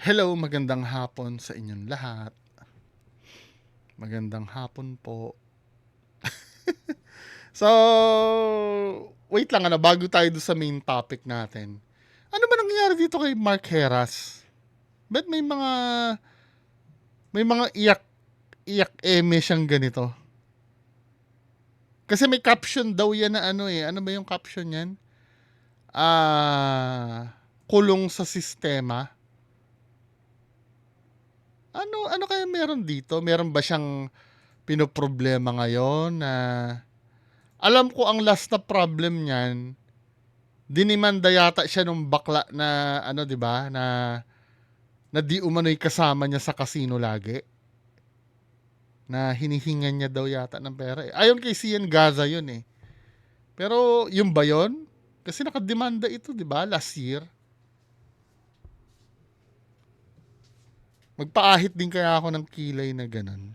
Hello, magandang hapon sa inyong lahat. Magandang hapon po. So, wait lang bago tayo do sa main topic natin. Ano ba nangyayari dito kay Mark Heras? Ba't may mga iyak eme siyang ganito? Kasi may caption daw yan na ano eh. Ano ba yung caption yan? Kulong sa sistema. Ano kaya meron dito? Meron ba siyang pinoproblema ngayon na alam ko ang last na problem niyan, dinimanda yata siya nung bakla na ano 'di ba na di umano'y kasama niya sa casino lagi. Na hinihingan niya daw yata ng pera. Ayon kay Sian Gaza 'yun eh. Pero yung ba 'yun? Kasi nakademanda ito 'di ba last year. Magpaahit din kaya ako ng kilay na ganun.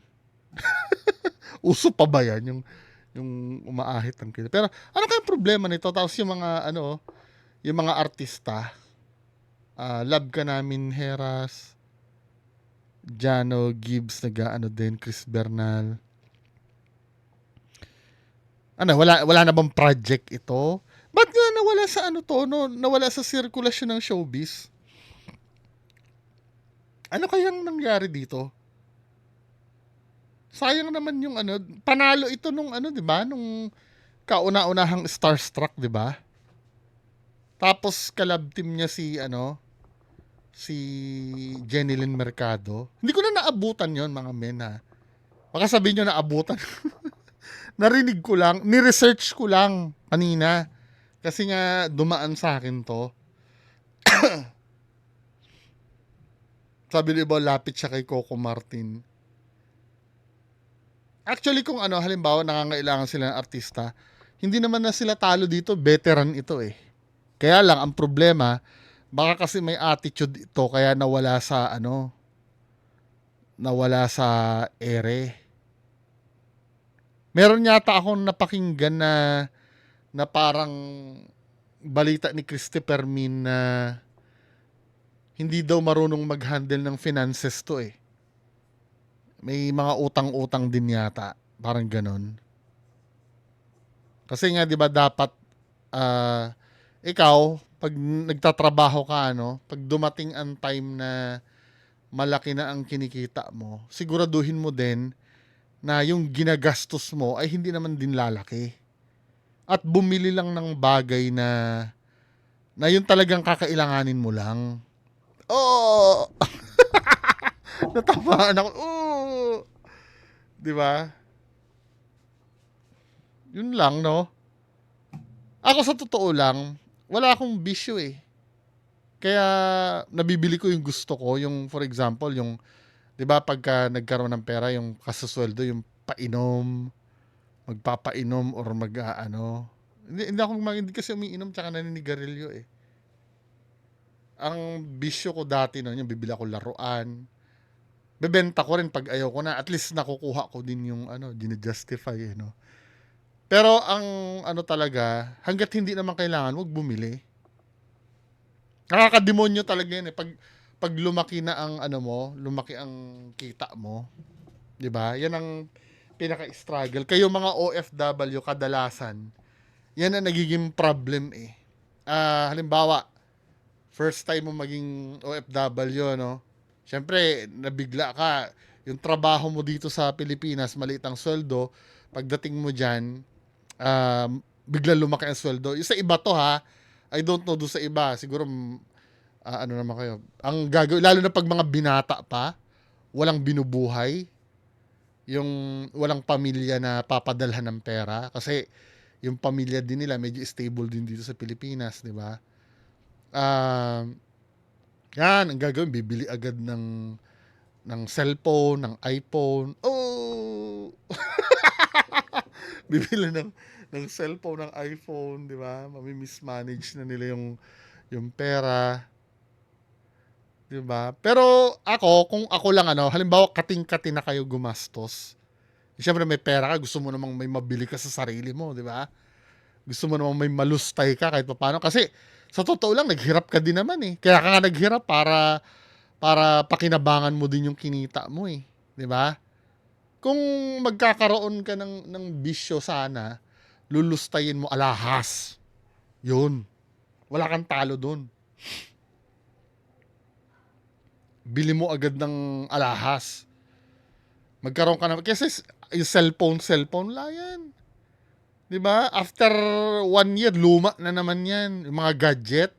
Uso pa ba yan yung umaahit ng kilay? Pero ano kaya problema nito? Tapos yung mga yung mga artista, love ka namin Heras, Jano Gibbs nag-aano din, Chris Bernal. Wala na bang project ito? Ba't nga nawala sa ano to, no? Nawala sa sirkulasyon ng showbiz? Ano kayang nangyari dito? Sayang naman yung panalo ito nung 'di ba? Nung kauna-unahang Starstruck, 'di ba? Tapos kalab team niya si Jenilyn Mercado. Hindi ko na naabutan 'yon, mga men ha. Baka sabihin niyo naabutan. Narinig ko lang, ni-research ko lang kanina. Kasi nga dumaan sa akin to. Sabi ni iba, lapit siya kay Coco Martin. Actually, kung halimbawa nangangailangan sila ng artista, hindi naman na sila talo dito, veteran ito eh. Kaya lang, ang problema, baka kasi may attitude ito, kaya nawala sa ere. Meron yata akong napakinggan na parang balita ni Christopher Min na hindi daw marunong mag-handle ng finances to eh. May mga utang-utang din yata. Parang ganon. Kasi nga 'di ba dapat ah, ikaw pag nagtatrabaho ka pag dumating ang time na malaki na ang kinikita mo, siguraduhin mo din na yung ginagastos mo ay hindi naman din lalaki. At bumili lang ng bagay na yun talagang kakailanganin mo lang. Oh, natamaan ako. Oh, 'di ba? Yun lang, no? Ako sa totoo lang, wala akong bisyo eh. Kaya nabibili ko yung gusto ko, yung for example, yung 'di ba pagka nagkaroon ng pera, yung kasasweldo, yung painom, magpapainom or hindi ako hindi kasi umiinom tsaka naninigarilyo eh. Ang bisyo ko dati noon, yung bibili ako laruan. Bebenta ko rin pag ayaw ko na. At least nakukuha ko din yung dina-justify eh, no? Pero ang talaga, hangga't hindi naman kailangan, wag bumili. Nakakademonyo talaga yan eh. Pag lumaki na ang lumaki ang kita mo, 'di ba? Yan ang pinaka-struggle. Kayo mga OFW kadalasan, yan ang nagiging problem eh. Halimbawa, first time mo maging OFW, no? Siyempre, nabigla ka. Yung trabaho mo dito sa Pilipinas, maliit ang sweldo. Pagdating mo dyan, bigla lumaki ang sweldo. Yung sa iba to ha, I don't know do sa iba. Siguro, ano naman kayo. Ang gagawin, lalo na pag mga binata pa, walang binubuhay, yung walang pamilya na papadalhan ng pera. Kasi, yung pamilya din nila, medyo stable din dito sa Pilipinas, di ba? Yan, ang gagawin, bibili agad ng cellphone, ng iPhone. Oh! Bibili ng cellphone, ng iPhone, di ba? Mami-mismanage na nila yung pera, di ba? Pero kung ako lang halimbawa kating-kati na kayo gumastos. Siyempre may pera ka, gusto mo namang may mabili ka sa sarili mo, di ba? Gusto mo namang may malustay ka kahit paano kasi sa totoo lang naghirap ka din naman eh. Kaya ka nga naghirap para pakinabangan mo din yung kinita mo eh, 'di ba? Kung magkakaroon ka ng bisyo sana, lulustayin mo alahas. 'Yun. Wala kang talo doon. Bili mo agad ng alahas. Magkaroon ka na kasi yung cellphone la yan. 'Di ba? After 1 year, luma na naman 'yan. Yung mga gadget.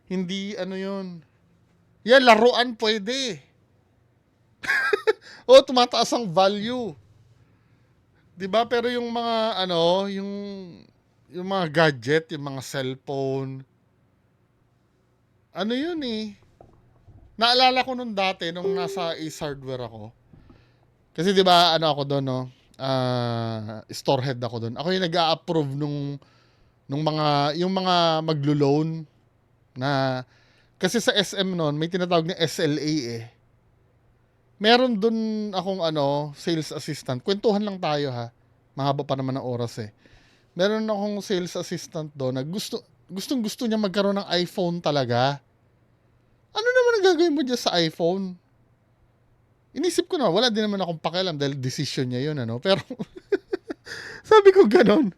Hindi ano 'yun. Yan laruan pwede. O tumataas ang value. 'Di ba? Pero yung mga ano, yung mga gadget, yung mga cellphone, ano 'yun eh. Naalala ko nung dati nung nasa Ace Hardware ako. Kasi 'di ba ano ako doon no? Store head ako doon. Ako yung nag-a-approve nung mga yung mga maglo-loan na kasi sa SM noon may tinatawag na SLA eh. Meron doon akong ano, sales assistant. Kwentuhan lang tayo ha. Mahaba pa naman ang oras eh. Meron akong sales assistant doon na gustong-gusto niya magkaroon ng iPhone talaga. Ano naman ang gagawin mo dyan sa iPhone? Inisip ko na, wala din naman akong pakialam dahil decision niya yun, ano. Pero sabi ko ganon.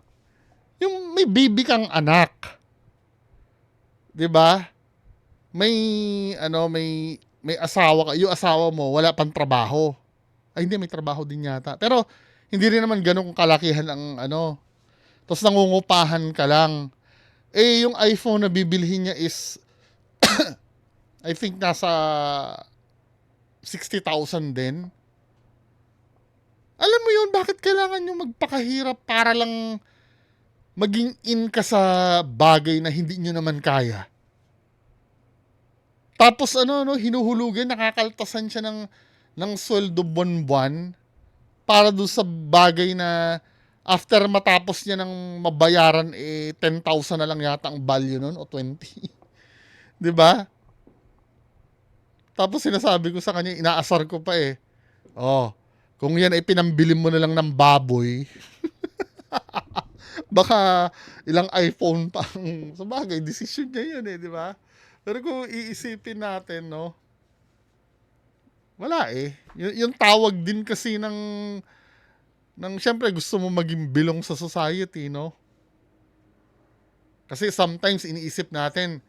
Yung may baby kang anak. 'Di ba? May ano, may asawa ka, yung asawa mo wala pang trabaho. Ay hindi, may trabaho din yata. Pero hindi rin naman ganun kung kalakihan ang ano. Tapos nangungupahan ka lang. Eh yung iPhone na bibilhin niya is I think nasa 60,000 din. Alam mo yun, bakit kailangan nyo magpakahirap para lang maging in ka sa bagay na hindi nyo naman kaya? Tapos ano, no, hinuhulugan, nakakaltasan siya ng sweldo buwan-buwan para doon sa bagay na after matapos niya ng mabayaran, eh, 10,000 na lang yata ang value nun o 20. 'Di ba? Tapos sinasabi ko sa kanya, inaasar ko pa eh. Oh, kung yan ay pinambili mo na lang ng baboy, baka ilang iPhone pa ang sa bagay, decision niya yun eh, di ba? Pero kung iisipin natin, no, wala eh. Yung tawag din kasi ng syempre gusto mo maging bilong sa society, no? Kasi sometimes iniisip natin,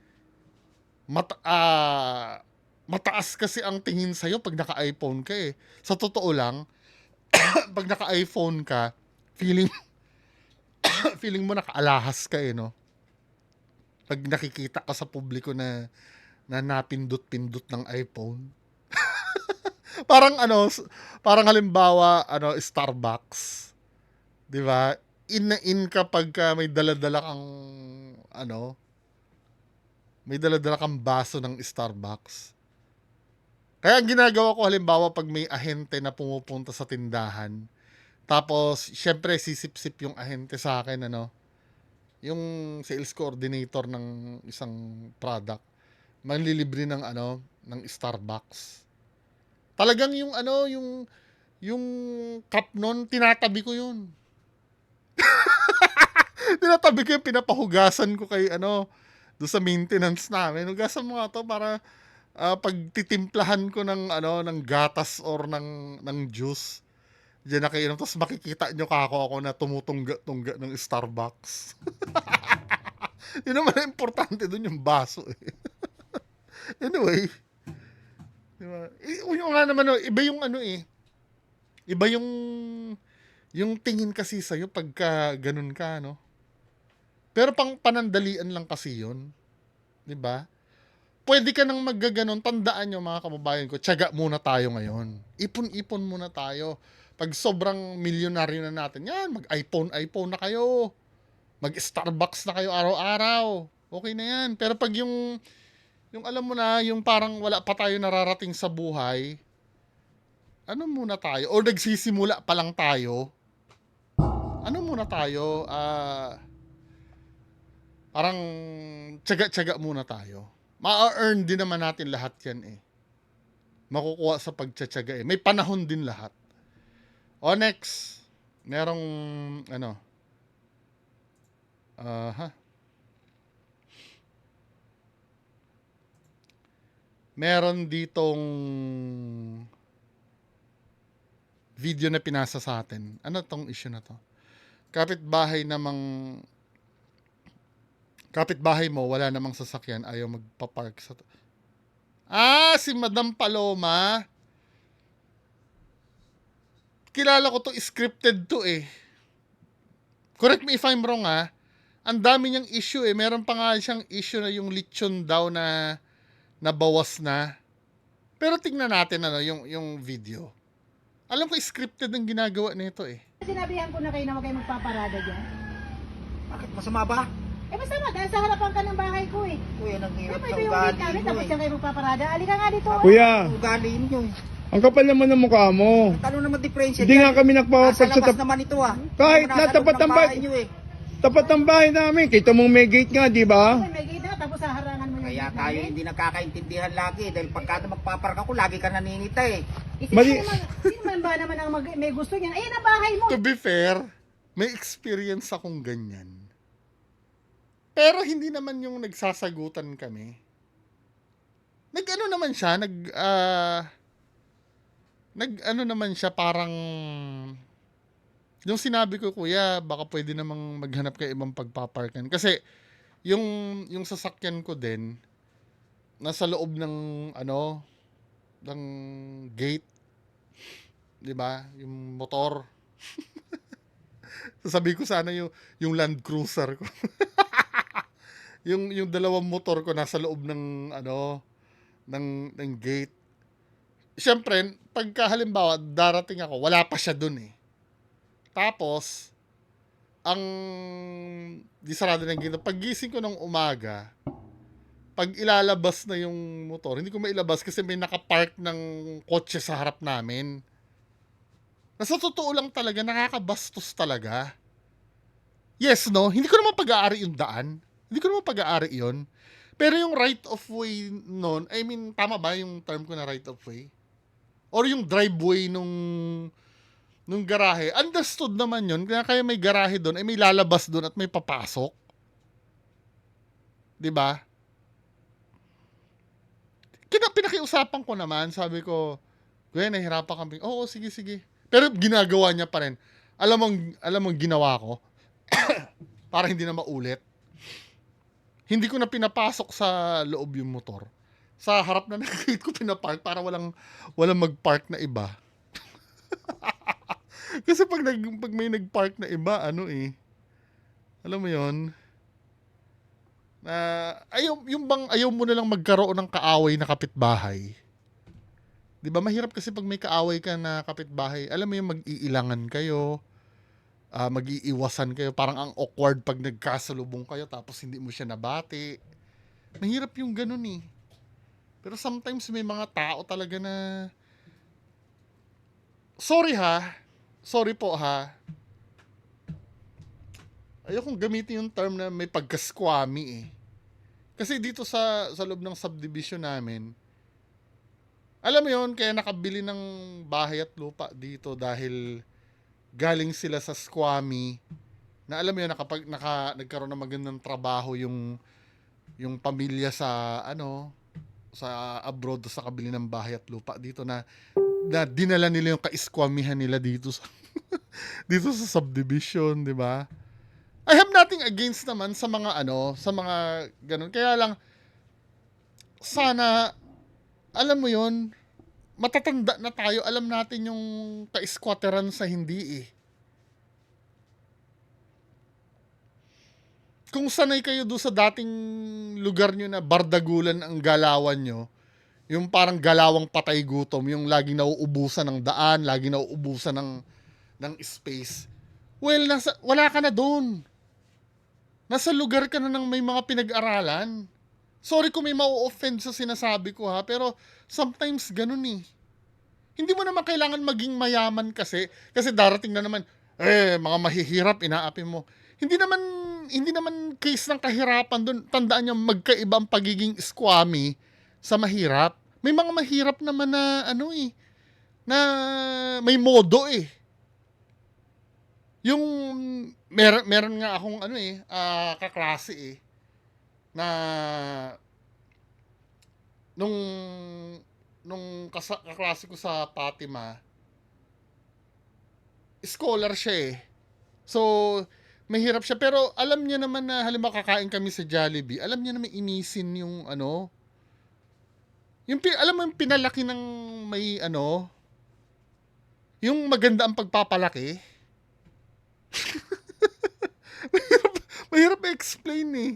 mata, ah, mataas kasi ang tingin sa'yo pag naka-iPhone ka eh. Sa totoo lang, pag naka-iPhone ka, feeling feeling mo nakaalahas ka eh, no? Pag nakikita ka sa publiko na napindot-pindot ng iPhone. Parang ano, parang halimbawa, ano, Starbucks. 'Di ba? In na in ka pagka ano, may dala-dala kang baso ng Starbucks. Kaya ang ginagawa ko halimbawa pag may ahente na pumupunta sa tindahan, tapos syempre sisip-sip yung ahente sa akin, ano, yung sales coordinator ng isang product, manlilibre ng ano, ng Starbucks. Talagang yung ano, yung cup nun, tinatabi ko yun. Tinatabi ko yung pinapahugasan ko kay ano, doon sa maintenance namin. Hugasan mo nga to para pagtitimplahan ko ng ano, ng gatas or ng juice. Diyan na kayo, tapos makikita nyo ako na tumutungga-tungga ng Starbucks. Yun naman ang importante doon, yung baso eh. Anyway, di ba? Yung nga naman, iba yung ano eh. Iba yung tingin kasi sa'yo pagka ganun ka, no? Pero pang panandalian lang kasi yun. Di ba? Pwede ka nang maggaganon. Tandaan nyo mga kababayan ko, tiyaga muna tayo ngayon. Ipon-ipon muna tayo. Pag sobrang milyonaryo na natin, yan, mag-iPhone na kayo. Mag-Starbucks na kayo araw-araw. Okay na yan. Pero pag yung alam mo na, yung parang wala pa tayo nararating sa buhay, ano muna tayo? O nagsisimula pa lang tayo, ano muna tayo? Parang tiyaga-tiyaga muna tayo. Ma-earn din naman natin lahat yan eh. Makukuha sa pagtsatsaga eh. May panahon din lahat. O next, merong ano, meron ditong video na pinasa sa atin. Ano tong issue na to? Kapitbahay mo, wala namang sasakyan, ayaw magpa-park sa... Si Madam Paloma. Kilala ko to, scripted to eh. Correct me if I'm wrong ha. Ang dami niyang issue eh. Meron pa nga siyang issue na yung lechon daw na nabawas na. Pero tingnan natin yung video. Alam ko scripted ang ginagawa nito eh. Sinabihan ko na kayo na huwag kayo magpaparada dyan. Bakit masama ba? Masama, dahil sa harapan ka ng bahay ko eh. Kuya, naghihirap Pwede sa yung ugali week namin, nyo tapos eh. dyan kayo magpaparada. Alika nga dito. Kuya, Ugali nyo eh. ang kapal naman ng mukha mo. Ano naman diferensya Hindi nga kami Nasa nagpapapag sa labas naman ito ah. Kahit Nasa natapat loob ng ang bahay. nyo eh. Tapat ng bahay namin. Kita mong may gate nga, di ba? May gate na, tapos harangan mo yung Kaya gate tayo namin. hindi nagkakaintindihan lagi dahil pagka magpapark ako, lagi ka naninita eh. Mali- Sino man ba naman ang may gusto niyan? Ayan ang bahay mo. To be fair, may experience akong ganyan. Pero hindi naman yung nagsasagutan kami. Nag-ano naman siya, nag-ano naman siya parang yung sinabi ko, kuya, baka pwede namang maghanap kayo ibang pagpaparkan. Kasi yung sasakyan ko din nasa loob ng ng gate, 'di ba? Yung motor. Sabi ko sana yung Land Cruiser ko. yung dalawang motor ko nasa loob ng ng gate. Siyempre, pagka halimbawa darating ako, wala pa siya dun eh. Tapos ang di sarado ng gate. Paggising ko ng umaga, pag ilalabas na yung motor, hindi ko mailabas kasi may nakapark ng kotse sa harap namin. Nasa totoo lang talaga, nakakabastos talaga. Yes, no? Hindi ko naman pag-aari yung daan. Hindi ko naman pag-aari yun. Pero yung right of way nun, I mean, tama ba yung term ko na right of way? Or yung driveway nung garahe. Understood naman yun. Kaya may garahe doon, ay may lalabas doon at may papasok. 'Di ba? Pinakiusapan ko naman, sabi ko, kuya, nahihirapan kami. Oo, sige, sige. Pero ginagawa niya pa rin. Alam mong ginawa ko? Para hindi na maulit. Hindi ko na pinapasok sa loob yung motor. Sa harap na ng gate ko pinapark para walang magpark na iba. Kasi pag may nagpark na iba, alam mo yon, ayaw mo na lang magkaroon ng kaaway na kapitbahay. 'Di ba? Mahirap kasi pag may kaaway ka na kapitbahay, alam mo yung mag-iilangan kayo, mag-iiwasan kayo, parang ang awkward pag nagkasalubong kayo tapos hindi mo siya nabati. Mahirap yung ganun eh. Pero sometimes may mga tao talaga na sorry po ha. Ayokong gamitin yung term na may pagka-squammy eh. Kasi dito sa loob ng subdivision namin, alam mo yun, kaya nakabili ng bahay at lupa dito dahil galing sila sa squammy na alam mo yun, nagkaroon ng magandang trabaho yung pamilya sa sa abroad sa kabili ng bahay at lupa dito na dinala nila yung ka-squamihan nila dito sa dito sa subdivision, 'di ba? I have nothing against naman sa mga sa mga ganun. Kaya lang sana alam mo 'yon, matatanda na tayo, alam natin yung ka-squatteran sa hindi eh. Kung sanay kayo doon sa dating lugar nyo na bardagulan ang galawan nyo, yung parang galawang patay gutom, yung laging nauubusan ng daan, laging nauubusan ng space. Well, wala ka na doon. Nasa lugar ka na ng may mga pinag-aralan. Sorry kung may ma-offend sa sinasabi ko ha, pero sometimes ganun eh. Hindi mo naman kailangan maging mayaman kasi darating na naman, mga mahihirap, inaapi mo. Hindi naman case ng kahirapan doon. Tandaan niyo, magkaiba ang pagiging squammy sa mahirap. May mga mahirap naman na na may modo eh. Yung meron nga akong kaklase eh na nung kaklase ko sa Fatima, scholar siya eh. So, mahirap siya. Pero alam niya naman na halimbawa kakain kami sa Jollibee, alam niya naman inisin yung ano, alam mo yung pinalaki ng may ano, yung maganda ang pagpapalaki. mahirap i-explain eh.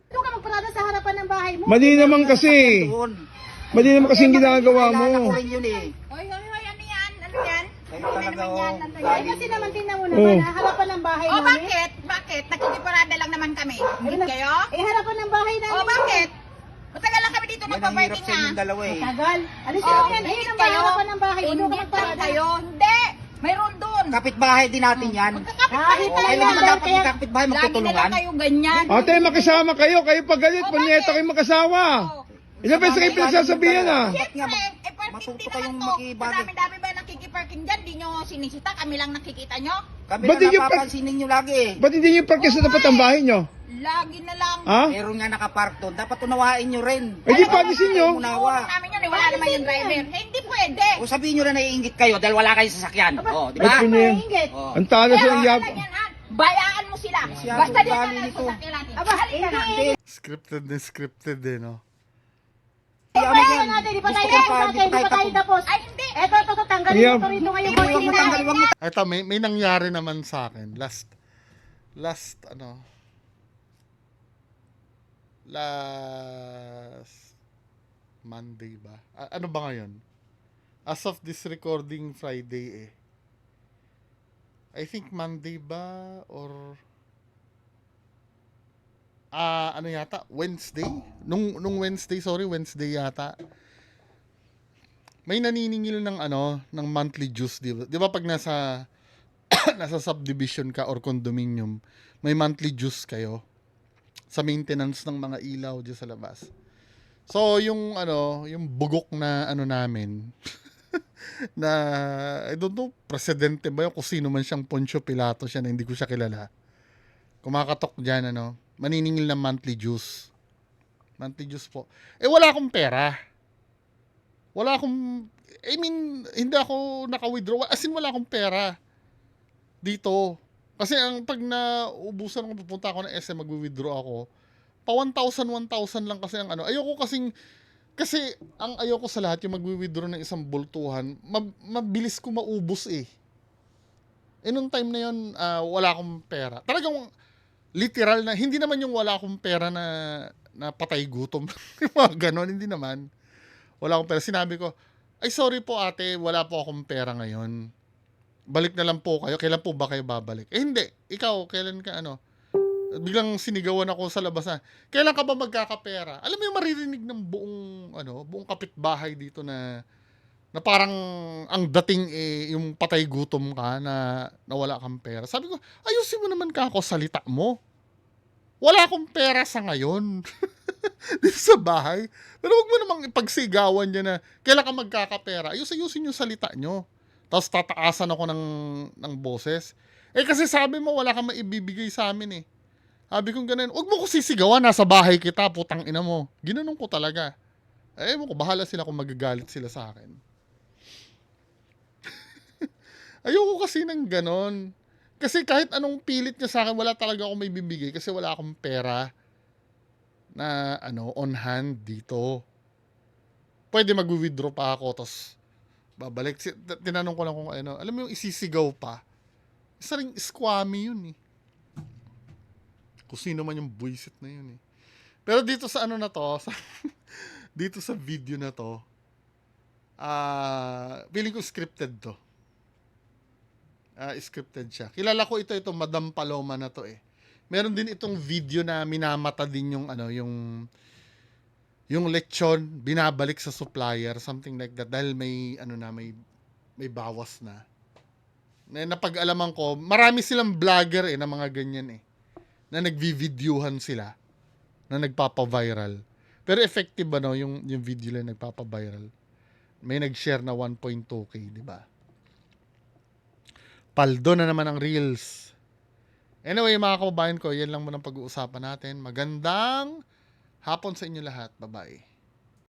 Doon ka magparada sa harapan ng bahay mo. Mali naman kasi. Doon. Mali naman kasi yung ginagawa Kailangan ko mo. rin yun eh. Hoy, ano yan? Ano yan? Kayo talaga oh. Ay, kasi naman tingnan mo naman, Oh. harapan ng bahay O, namin. bakit? Bakit? Nakikiparada lang naman kami. Hindi kayo? Eh, harapan ng bahay namin. O, bakit? Matagal lang kami dito Yan ang nagpaparty hirap sa nga. inyong dalawa eh. Tagal. Alis O, ka yan. Ayun ingit ang kayo. harapan ng bahay. Doon ka Ingit lang magparada. kayo. Hindi. Mayroon doon. Kapitbahay din natin yan. Kahit na Kailan yan, naman dapat kaya- magkapitbahay Lagi na magtutulungan? lang kayo ganyan. Ate, makisama kayo. Kayo pag galit, O, punyeta bakit? kayo magkasawa. O, Ilan beses kayo pinagsasabihan ah? Siyempre, parking Matuto din kayong naman to. makibagay. Madami-dami ba nakikiparking dyan? Di nyo sinisita? Kami lang nakikita nyo? Kami Ba't na yung napapansinin nyo lagi eh. Ba't hindi nyo parking sa tapat ng bahay nyo? Lagi na lang. Ha? Meron nga nakapark doon. Dapat unawain nyo rin. Eh di palisin nyo. Unawa. Namin yun, eh, wala naman yung driver. Eh, hindi pwede. O sabihin nyo na naiingit kayo dahil wala kayong sasakyan. O, di Ay, ba? punya. Ingit. O. Ang talas Kaya ng wala yab. lang yan, ha? Bayaan mo sila. Masyado Basta di ugali ka nito. lang sa natin. Aba, Halika na. hindi. Scripted eh, no? Ano Kaya yan? natin, di pa Gusto tayo ko pa, tapos, di pa di pa tayo tayo tapos. Ay, hindi. Eto, tanggalin Yeah. mo to rito ngayon. Hindi, huwag mo tanggalin, huwag mo Ito, may nangyari naman sa akin. Last Monday ba? Ano ba ngayon? As of this recording, Friday eh. I think Monday ba? Or ano yata? Wednesday? Nung Wednesday, Wednesday yata. May naniningil ng ng monthly dues, di ba? Di ba pag nasa nasa subdivision ka or condominium, may monthly dues kayo sa maintenance ng mga ilaw diyan sa labas. So, yung bugok na namin na I don't know, presidente ba yun, kung sino man siyang Poncio Pilato siya na hindi ko siya kilala. Kumakatok diyan maniningil ng monthly dues. Monthly dues po. Eh wala akong pera. Hindi ako naka-withdraw. As in, wala akong pera dito. Kasi pag naubusan ako, pupunta ako ng SM, mag-withdraw ako, pa 1,000 lang kasi ang kasi ang ayoko sa lahat, yung mag-withdraw ng isang bultuhan, mabilis ko maubos eh. Nung time na yun, wala akong pera. Talagang, literal na, hindi naman yung wala akong pera na patay gutom. Mga ganon, hindi naman. Wala akong pera. Sinabi ko, ay sorry po ate, wala po akong pera ngayon. Balik na lang po kayo. Kailan po ba kayo babalik? Eh hindi. Ikaw, kailan ka Biglang sinigawan ako sa labas na, kailan ka ba magkakapera? Alam mo yung maririnig ng buong kapitbahay dito na parang ang dating yung patay gutom ka na wala kang pera. Sabi ko, ayusin mo naman ka ako, salita mo. Wala akong pera sa ngayon. Dito sa bahay. Pero wag mo namang ipagsigawan niya na kailan ka magkakapera. Ayusin yung salita nyo. Tapos tataasan ako ng boses. Kasi sabi mo, wala kang maibibigay sa amin eh. Sabi kong ganun, wag mo ko sisigawan, nasa bahay kita, putang ina mo. Ginanong ko talaga. Mo ko, bahala sila kung magagalit sila sa akin. Ayoko kasi ng ganon. Kasi kahit anong pilit niya sa akin, wala talaga akong may bibigay kasi wala akong pera na on hand dito. Pwede mag-withdraw pa ako, tapos babalik. Tinanong ko lang kung alam mo yung isisigaw pa. Isa ring squammy yun eh. Kung sino man yung buisit na yun eh. Pero dito sa na to, dito sa video na to, feeling ko scripted to. Scripted siya. Kilala ko ito Madam Paloma na to eh. Meron din itong video na minamata din yung yung lechon binabalik sa supplier, something like that, dahil may may bawas na. Napag-alaman ko, marami silang vlogger na mga ganyan na nagvi-videohan sila na nagpapa-viral. Pero effective ba yung video lang nagpapa-viral? May nag-share na 1.2k, di ba? Paldo na naman ang reels. Anyway, mga kababayan ko, yan lang muna pag-uusapan natin. Magandang hapon sa inyo lahat. Bye-bye.